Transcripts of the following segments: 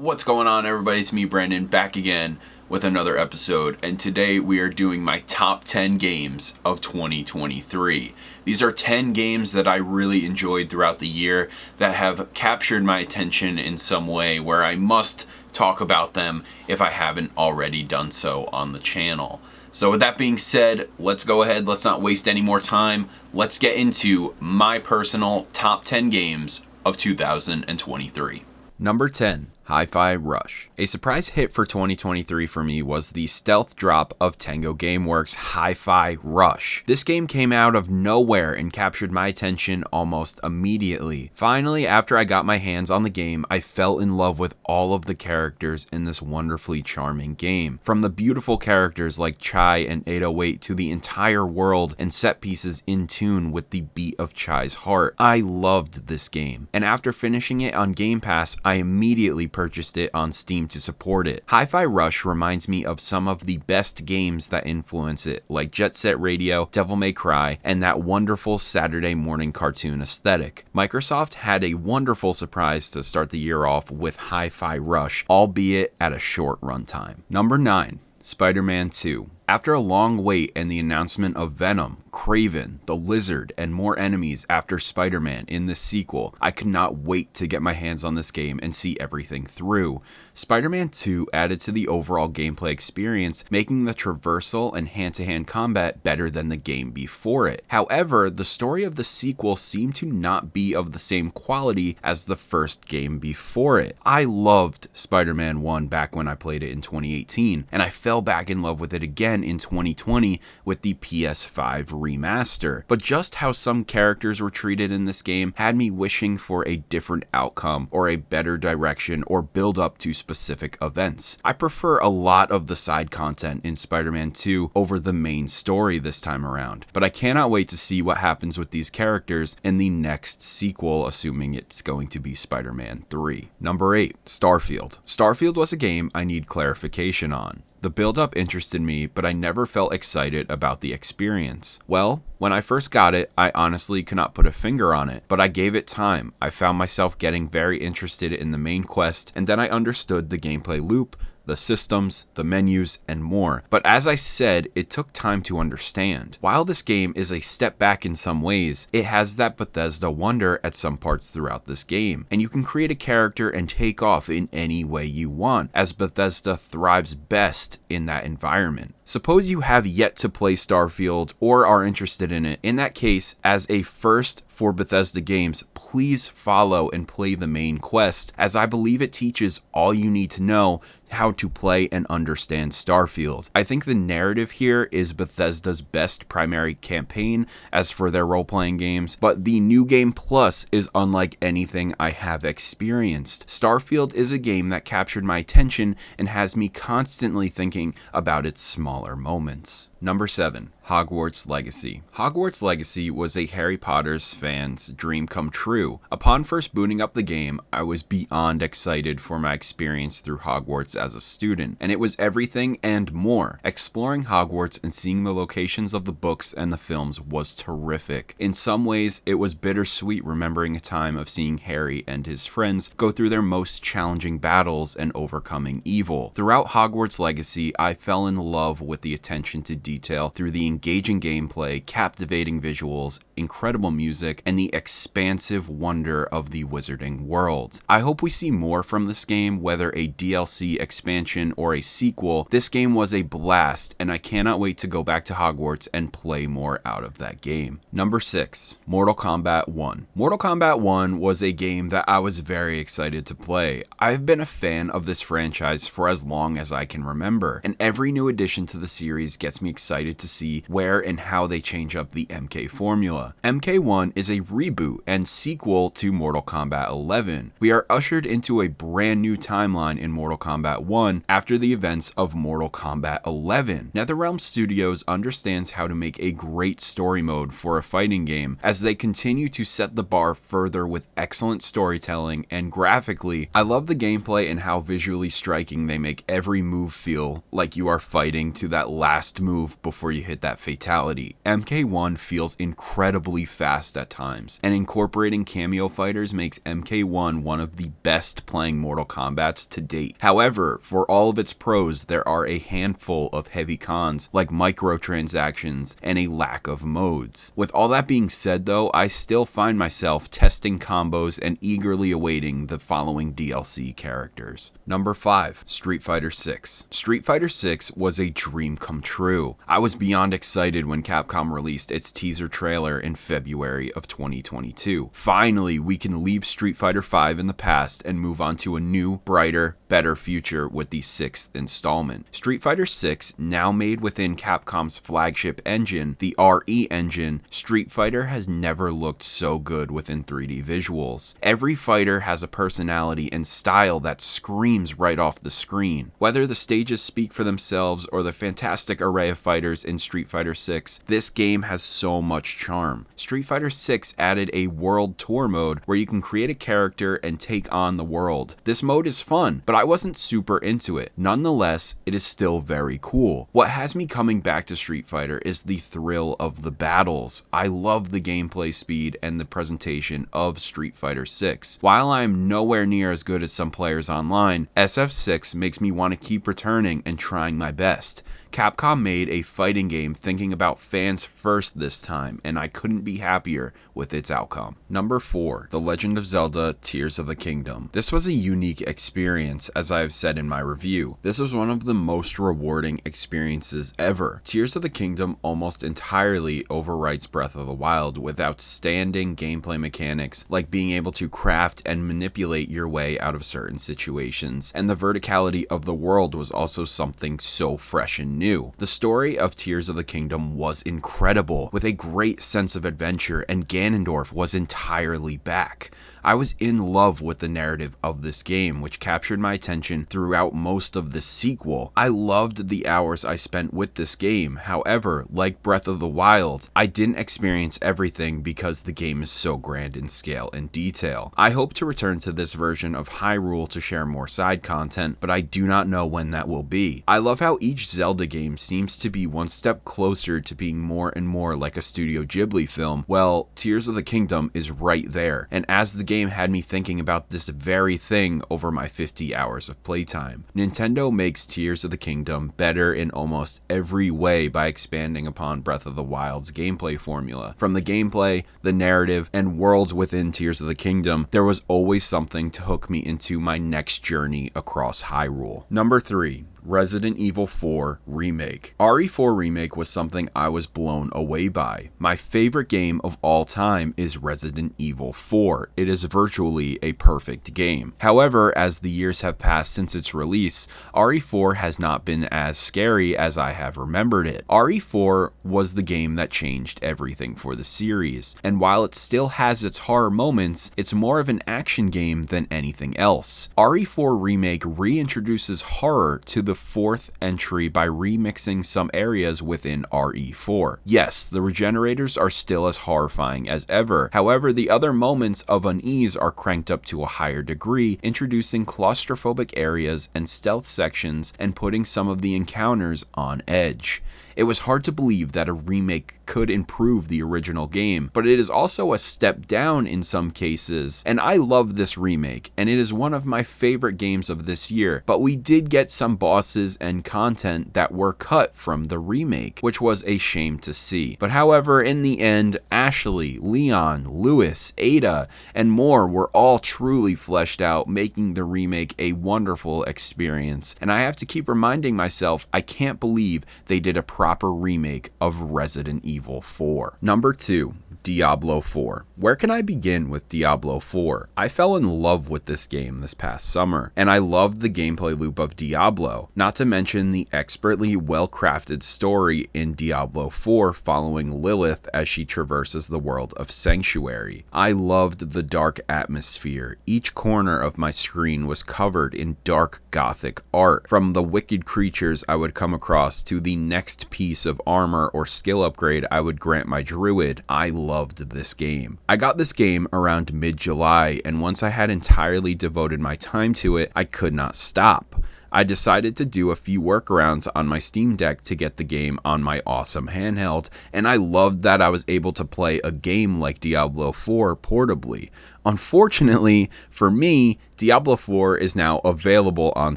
What's going on, everybody? It's me, Brandon, back again with another episode, and today we are doing my top 10 games of 2023. These are 10 games that I really enjoyed throughout the year that have captured my attention in some way where I must talk about them if I haven't already done so on the channel. So with that being said, let's go ahead, let's not waste any more time. Let's get into my personal top 10 games of 2023. Number 10. HiFi Rush. A surprise hit for 2023 for me was the stealth drop of Tango Gameworks' HiFi Rush. This game came out of nowhere and captured my attention almost immediately. Finally, after I got my hands on the game, I fell in love with all of the characters in this wonderfully charming game. From the beautiful characters like Chai and 808 to the entire world and set pieces in tune with the beat of Chai's heart. I loved this game, and after finishing it on Game Pass, I immediately purchased it on Steam to support it. HiFi Rush reminds me of some of the best games that influence it, like Jet Set Radio, Devil May Cry, and that wonderful Saturday morning cartoon aesthetic. Microsoft had a wonderful surprise to start the year off with HiFi Rush, albeit at a short runtime. Number 9. SpiderMan II. After a long wait and the announcement of Venom, Kraven, the Lizard, and more enemies after Spider-Man in this sequel, I could not wait to get my hands on this game and see everything through. Spider-Man 2 added to the overall gameplay experience, making the traversal and hand-to-hand combat better than the game before it. However, the story of the sequel seemed to not be of the same quality as the first game before it. I loved Spider-Man 1 back when I played it in 2018, and I fell back in love with it again in 2020 with the PS5 remaster. But just how some characters were treated in this game had me wishing for a different outcome or a better direction or build up to specific events. I prefer a lot of the side content in Spider-Man 2 over the main story this time around, but I cannot wait to see what happens with these characters in the next sequel, assuming it's going to be Spider-Man 3. Number 8. Starfield. Starfield was a game I need clarification on. The build-up interested me, but I never felt excited about the experience. Well, when I first got it, I honestly could not put a finger on it, but I gave it time. I found myself getting very interested in the main quest, and then I understood the gameplay loop, the systems, the menus, and more. But as I said, it took time to understand. While this game is a step back in some ways, it has that Bethesda wonder at some parts throughout this game, and you can create a character and take off in any way you want, as Bethesda thrives best in that environment. Suppose you have yet to play Starfield or are interested in it. In that case, as a first for Bethesda games, please follow and play the main quest, as I believe it teaches all you need to know how to play and understand Starfield. I think the narrative here is Bethesda's best primary campaign as for their role-playing games, but the New Game Plus is unlike anything I have experienced. Starfield is a game that captured my attention and has me constantly thinking about its smaller moments. Number 7. Hogwarts Legacy. Hogwarts Legacy was a Harry Potter's fan's dream come true. Upon first booting up the game, I was beyond excited for my experience through Hogwarts as a student, and it was everything and more. Exploring Hogwarts and seeing the locations of the books and the films was terrific. In some ways, it was bittersweet remembering a time of seeing Harry and his friends go through their most challenging battles and overcoming evil. Throughout Hogwarts Legacy, I fell in love with the attention to detail through the engaging gameplay, captivating visuals, incredible music, and the expansive wonder of the wizarding world. I hope we see more from this game, whether a DLC expansion or a sequel. This game was a blast, and I cannot wait to go back to Hogwarts and play more out of that game. Number 6. Mortal Kombat 1. Mortal Kombat 1 was a game that I was very excited to play. I've been a fan of this franchise for as long as I can remember, and every new addition to the series gets me excited to see where and how they change up the MK formula. MK1 is a reboot and sequel to Mortal Kombat 11. We are ushered into a brand new timeline in Mortal Kombat 1 after the events of Mortal Kombat 11. NetherRealm Studios understands how to make a great story mode for a fighting game, as they continue to set the bar further with excellent storytelling, and graphically, I love the gameplay and how visually striking they make every move feel like you are fighting to that last move move before you hit that fatality. MK1 feels incredibly fast at times, and incorporating cameo fighters makes MK1 one of the best playing Mortal Kombats to date. However, for all of its pros, there are a handful of heavy cons like microtransactions and a lack of modes. With all that being said though, I still find myself testing combos and eagerly awaiting the following DLC characters. Number 5, Street Fighter VI. Street Fighter VI was a dream come true. I was beyond excited when Capcom released its teaser trailer in February of 2022. Finally, we can leave Street Fighter V in the past and move on to a new, brighter, better future with the 6th installment. Street Fighter VI, now made within Capcom's flagship engine, the RE engine, Street Fighter has never looked so good within 3D visuals. Every fighter has a personality and style that screams right off the screen. Whether the stages speak for themselves or the fantastic array of fighters in Street Fighter VI, this game has so much charm. Street Fighter VI added a world tour mode where you can create a character and take on the world. This mode is fun, but I wasn't super into it. Nonetheless, it is still very cool. What has me coming back to Street Fighter is the thrill of the battles. I love the gameplay speed and the presentation of Street Fighter VI. While I'm nowhere near as good as some players online, SF6 makes me want to keep returning and trying my best. Capcom made a fighting game thinking about fans first this time, and I couldn't be happier with its outcome. Number 4, The Legend of Zelda: Tears of the Kingdom. This was a unique experience, as I have said in my review. This was one of the most rewarding experiences ever. Tears of the Kingdom almost entirely overwrites Breath of the Wild with outstanding gameplay mechanics like being able to craft and manipulate your way out of certain situations, and the verticality of the world was also something so fresh and new. The story of Tears of the Kingdom was incredible, with a great sense of adventure, and Ganondorf was entirely back. I was in love with the narrative of this game, which captured my attention throughout most of the sequel. I loved the hours I spent with this game. However, like Breath of the Wild, I didn't experience everything because the game is so grand in scale and detail. I hope to return to this version of Hyrule to share more side content, but I do not know when that will be. I love how each Zelda game seems to be one step closer to being more and more like a Studio Ghibli film. Well, Tears of the Kingdom is right there, and as the game had me thinking about this very thing over my 50 hours of playtime. Nintendo makes Tears of the Kingdom better in almost every way by expanding upon Breath of the Wild's gameplay formula. From the gameplay, the narrative, and worlds within Tears of the Kingdom, there was always something to hook me into my next journey across Hyrule. Number 3, Resident Evil 4 Remake. RE4 Remake was something I was blown away by. My favorite game of all time is Resident Evil 4. It is virtually a perfect game. However, as the years have passed since its release, RE4 has not been as scary as I have remembered it. RE4 was the game that changed everything for the series, and while it still has its horror moments, it's more of an action game than anything else. RE4 Remake reintroduces horror to the fourth entry by remixing some areas within RE4. Yes, the regenerators are still as horrifying as ever. However, the other moments of unease are cranked up to a higher degree, introducing claustrophobic areas and stealth sections and putting some of the encounters on edge. It was hard to believe that a remake could improve the original game, but it is also a step down in some cases, and I love this remake, and it is one of my favorite games of this year, but we did get some bosses and content that were cut from the remake, which was a shame to see. But however, in the end, Ashley, Leon, Lewis, Ada, and more were all truly fleshed out, making the remake a wonderful experience, and I have to keep reminding myself I can't believe they did a proper remake of Resident Evil 4. Number 2, Diablo IV. Where can I begin with Diablo IV? I fell in love with this game this past summer, and I loved the gameplay loop of Diablo, not to mention the expertly well-crafted story in Diablo IV following Lilith as she traverses the world of Sanctuary. I loved the dark atmosphere. Each corner of my screen was covered in dark gothic art, from the wicked creatures I would come across to the next piece of armor or skill upgrade I would grant my druid. I loved this game. I got this game around mid-July, and once I had entirely devoted my time to it, I could not stop. I decided to do a few workarounds on my Steam Deck to get the game on my awesome handheld, and I loved that I was able to play a game like Diablo IV portably. Unfortunately, for me, Diablo IV is now available on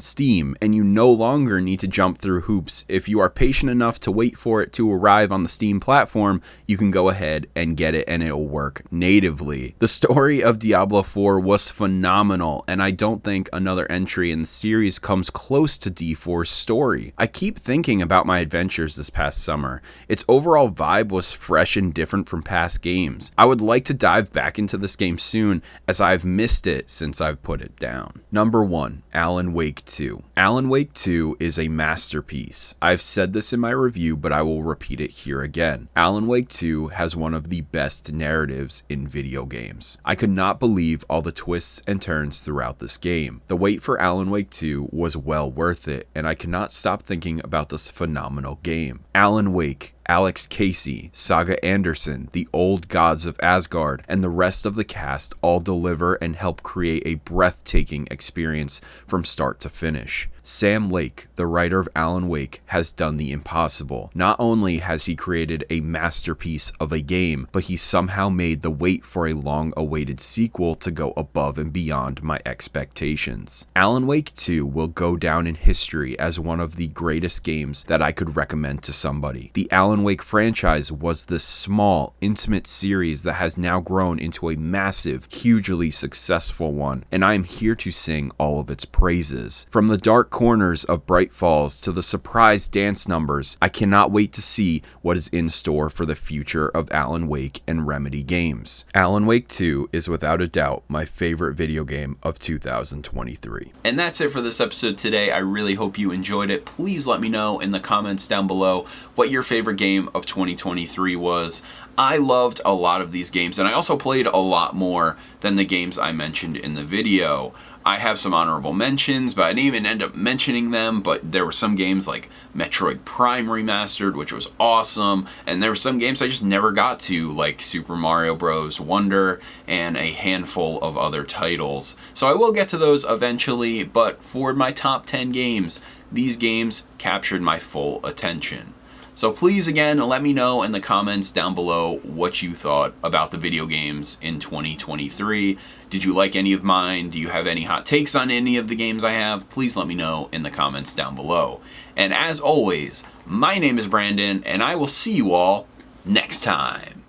Steam, and you no longer need to jump through hoops. If you are patient enough to wait for it to arrive on the Steam platform, you can go ahead and get it, and it'll work natively. The story of Diablo IV was phenomenal, and I don't think another entry in the series comes close to D4's story. I keep thinking about my adventures this past summer. Its overall vibe was fresh and different from past games. I would like to dive back into this game soon, as I've missed it since I've put it down. Number 1, Alan Wake 2. Alan Wake 2 is a masterpiece. I've said this in my review, but I will repeat it here again. Alan Wake 2 has one of the best narratives in video games. I could not believe all the twists and turns throughout this game. The wait for Alan Wake 2 was well worth it, and I cannot stop thinking about this phenomenal game. Alan Wake, Alex Casey, Saga Anderson, the old gods of Asgard, and the rest of the cast all deliver and help create a breathtaking experience from start to finish. Sam Lake, the writer of Alan Wake, has done the impossible. Not only has he created a masterpiece of a game, but he somehow made the wait for a long-awaited sequel to go above and beyond my expectations. Alan Wake 2 will go down in history as one of the greatest games that I could recommend to somebody. The Alan Wake franchise was this small, intimate series that has now grown into a massive, hugely successful one, and I am here to sing all of its praises. From the dark corners of Bright Falls to the surprise dance numbers, I cannot wait to see what is in store for the future of Alan Wake and Remedy games. Alan Wake 2 is without a doubt my favorite video game of 2023. And that's it for this episode today. I really hope you enjoyed it. Please let me know in the comments down below what your favorite game of 2023 was. I loved a lot of these games, and I also played a lot more than the games I mentioned in the video. I have some honorable mentions, but I didn't even end up mentioning them, but there were some games like Metroid Prime Remastered, which was awesome, and there were some games I just never got to, like Super Mario Bros. Wonder and a handful of other titles. So I will get to those eventually, but for my top 10 games, these games captured my full attention. So please, again, let me know in the comments down below what you thought about the video games in 2023. Did you like any of mine? Do you have any hot takes on any of the games I have? Please let me know in the comments down below. And as always, my name is Brandon, and I will see you all next time.